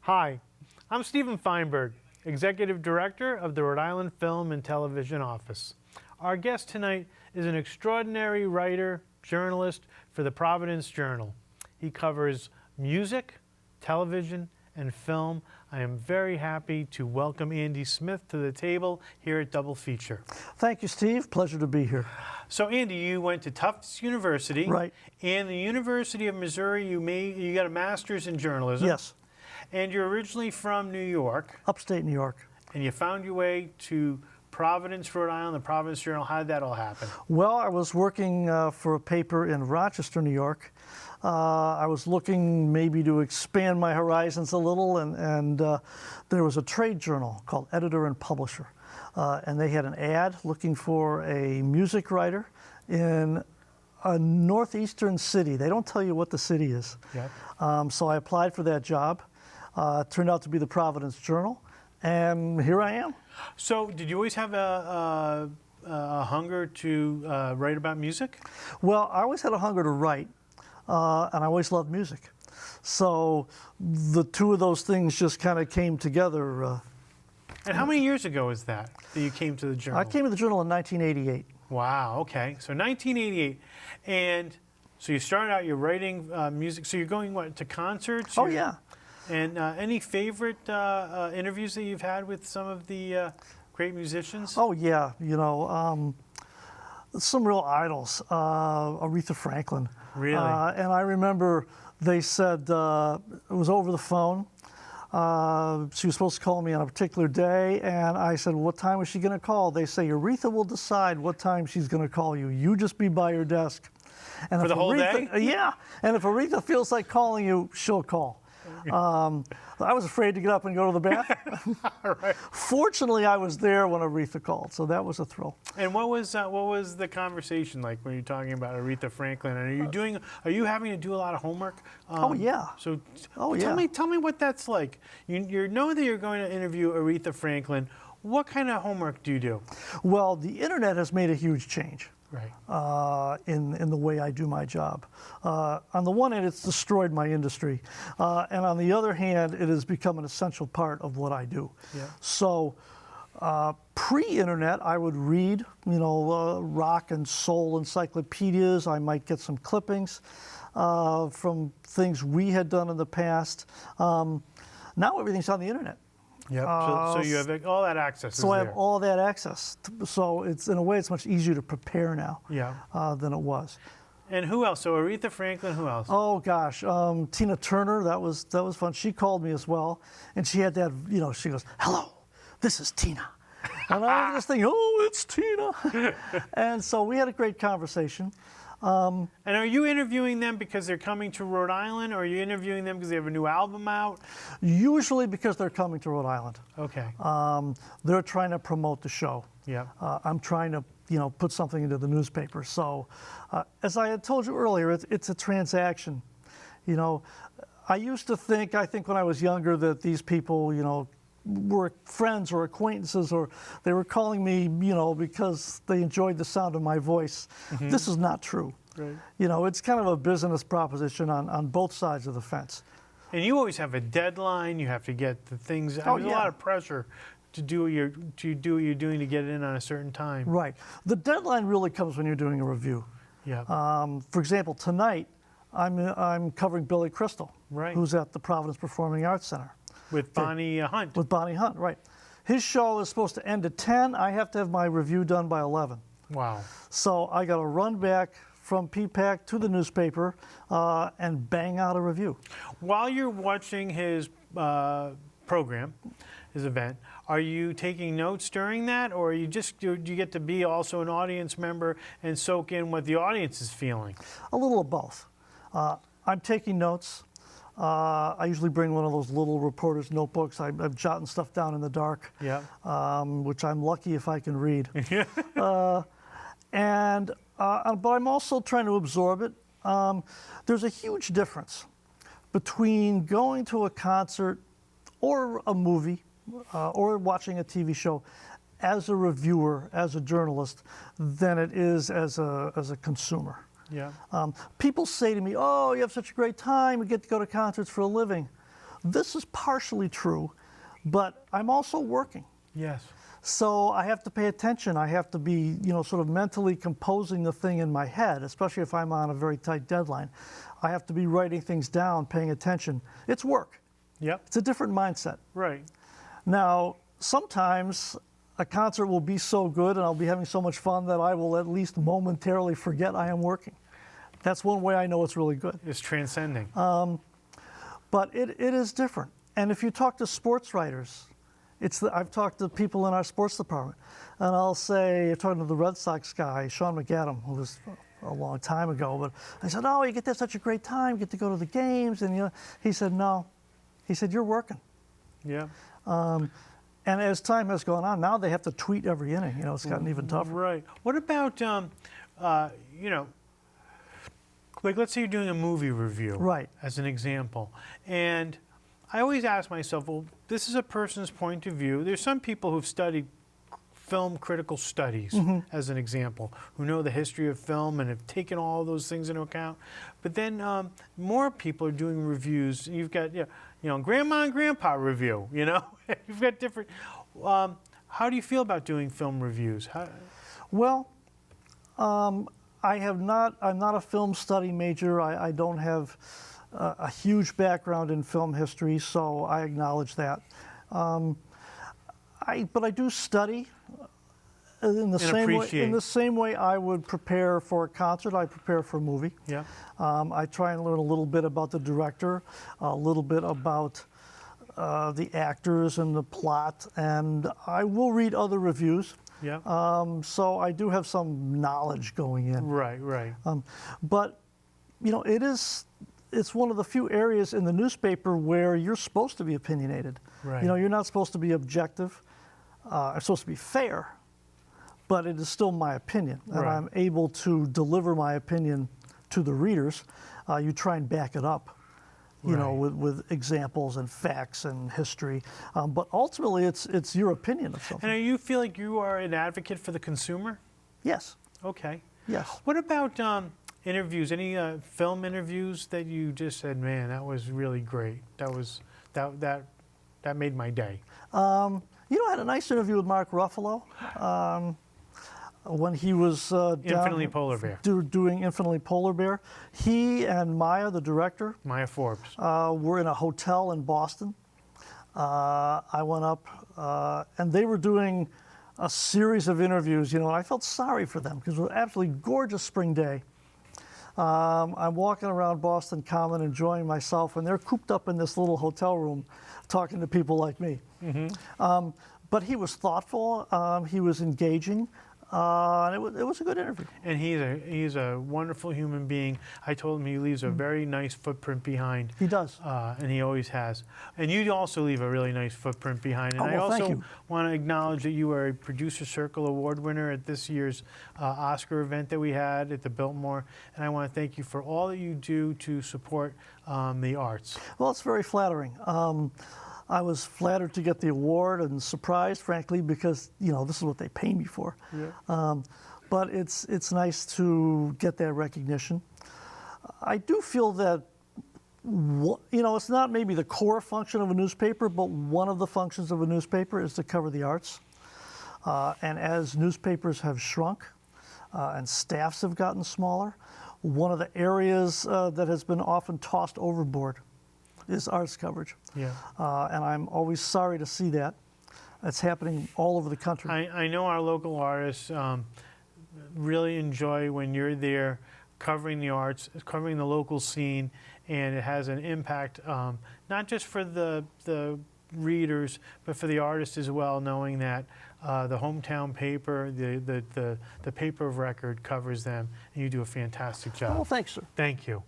Hi, I'm Stephen Feinberg, Executive Director of the Rhode Island Film and Television Office. Our guest tonight is an extraordinary writer, journalist for the Providence Journal. He covers music, television, and film. I am very happy to welcome Andy Smith to the table here at Double Feature. Thank you, Steve. Pleasure to be here. So, Andy, you went to Tufts University. Right. And the University of Missouri, you got a master's in journalism. Yes. And you're originally from New York. Upstate New York. And you found your way to Providence, Rhode Island, the Providence Journal. How did that all happen? Well, I was working for a paper in Rochester, New York. I was looking maybe to expand my horizons a little, and there was a trade journal called Editor and Publisher. And they had an ad looking for a music writer in a northeastern city. They don't tell you what the city is. Yep. So I applied for that job. It turned out to be the Providence Journal, and here I am. So did you always have a hunger to write about music? Well, I always had a hunger to write, and I always loved music. So the two of those things just kind of came together. And how many years ago was that you came to the Journal? I came to the Journal in 1988. Wow, okay. So 1988. And so you started out, you're writing music. So you're going, what, to concerts? Oh, yeah. And any favorite interviews that you've had with some of the great musicians? Oh, yeah. You know, some real idols. Aretha Franklin. Really? And I remember they said, it was over the phone. She was supposed to call me on a particular day, and I said, what time was she going to call? They say, Aretha will decide what time she's going to call you. You just be by your desk. And For the whole day? Yeah. And if Aretha feels like calling you, she'll call. I was afraid to get up and go to the bathroom. Right. Fortunately, I was there when Aretha called, so that was a thrill. And what was the conversation like when you're talking about Aretha Franklin? And are you having to do a lot of homework? Oh, yeah. So Oh, tell yeah. me what that's like. You know that you're going to interview Aretha Franklin. What kind of homework do you do? Well, the internet has made a huge change. Right. In the way I do my job. On the one hand, it's destroyed my industry, and on the other hand, it has become an essential part of what I do. Yeah. So, pre-internet, I would read, rock and soul encyclopedias. I might get some clippings from things we had done in the past. Now everything's on the internet. Yep. So you have all that access. So I have all that access. So it's, in a way, it's much easier to prepare now. Yeah. Than it was. And who else? So Aretha Franklin, who else? Oh gosh, Tina Turner. That was fun. She called me as well, and she had that. She goes, "Hello, this is Tina," and I was just thinking, "Oh, it's Tina." And so we had a great conversation. And are you interviewing them because they're coming to Rhode Island, or are you interviewing them because they have a new album out? Usually because they're coming to Rhode Island. Okay. They're trying to promote the show. Yeah. I'm trying to, put something into the newspaper. So, as I had told you earlier, it's a transaction. I used to think, when I was younger, that these people, were friends or acquaintances, or they were calling me, because they enjoyed the sound of my voice. Mm-hmm. This is not true. Right. It's kind of a business proposition on both sides of the fence. And you always have a deadline. You have to get the things. There's a lot of pressure to do what you're doing to get it in on a certain time. Right. The deadline really comes when you're doing a review. Yeah. For example, tonight I'm covering Billy Crystal, right, who's at the Providence Performing Arts Center. With Bonnie Hunt. With Bonnie Hunt, right. His show is supposed to end at 10. I have to have my review done by 11. Wow. So I got to run back from PPAC to the newspaper and bang out a review. While you're watching his program, his event, are you taking notes during that, or do you get to be also an audience member and soak in what the audience is feeling? A little of both. I'm taking notes. I usually bring one of those little reporter's notebooks. I'm jotting stuff down in the dark, which I'm lucky if I can read. But I'm also trying to absorb it. There's a huge difference between going to a concert or a movie or watching a TV show as a reviewer, as a journalist, than it is as a consumer. Yeah. People say to me, "Oh, you have such a great time. You get to go to concerts for a living." This is partially true, but I'm also working. Yes. So I have to pay attention. I have to be, sort of mentally composing the thing in my head, especially if I'm on a very tight deadline. I have to be writing things down, paying attention. It's work. Yep. It's a different mindset. Right. Now, sometimes a concert will be so good and I'll be having so much fun that I will at least momentarily forget I am working. That's one way I know it's really good. It's transcending. But it is different. And if you talk to sports writers, I've talked to people in our sports department, and I'll say, you're talking to the Red Sox guy, Sean McAdam, who was a long time ago, but I said, oh, you get to have such a great time, you get to go to the games, and he said, no. He said, you're working. Yeah. And as time has gone on, now they have to tweet every inning. It's gotten even tougher. Right. What about, like let's say you're doing a movie review, Right. as an example, and I always ask myself, well, this is a person's point of view. There's some people who've studied film critical studies, as an example, who know the history of film and have taken all those things into account. But then more people are doing reviews. You've got, grandma and grandpa review, You've got different. How do you feel about doing film reviews? Well, I'm not a film study major. I don't have a huge background in film history, so I acknowledge that. But I do study in the same way I would prepare for a concert. I prepare for a movie. Yeah. I try and learn a little bit about the director, a little bit about the actors and the plot, and I will read other reviews. Yeah. So I do have some knowledge going in. Right. But it's one of the few areas in the newspaper where you're supposed to be opinionated. Right. You're not supposed to be objective. It's supposed to be fair, but it is still my opinion, and Right. I'm able to deliver my opinion to the readers. You try and back it up, Right. with examples and facts and history. But ultimately, it's your opinion of something. And you feel like you are an advocate for the consumer? Yes. Okay. Yes. What about interviews? Any film interviews that you just said, man, that was really great. That made my day. I had a nice interview with Mark Ruffalo when he was Infinitely Polar Bear. doing Infinitely Polar Bear. He and Maya, the director, Maya Forbes. were in a hotel in Boston. I went up, and they were doing a series of interviews, and I felt sorry for them because it was an absolutely gorgeous spring day. I'm walking around Boston Common enjoying myself, and they're cooped up in this little hotel room talking to people like me. But he was thoughtful, he was engaging, and it was a good interview. And he's a wonderful human being. I told him he leaves a very nice footprint behind. He does. And he always has. And you also leave a really nice footprint behind. And Oh, well, I thank also you. want to acknowledge that you are a Producer Circle Award winner at this year's Oscar event that we had at the Biltmore. And I want to thank you for all that you do to support the arts. Well, it's very flattering. I was flattered to get the award and surprised, frankly, because this is what they pay me for. Yeah. But it's nice to get that recognition. I do feel that it's not maybe the core function of a newspaper, but one of the functions of a newspaper is to cover the arts. And as newspapers have shrunk and staffs have gotten smaller, one of the areas that has been often tossed overboard is arts coverage. Yeah. And I'm always sorry to see that. It's happening all over the country. I know our local artists really enjoy when you're there covering the arts, covering the local scene, and it has an impact not just for the readers, but for the artists as well, knowing that the hometown paper, the paper of record covers them, and you do a fantastic job. Well, thanks, sir. Thank you.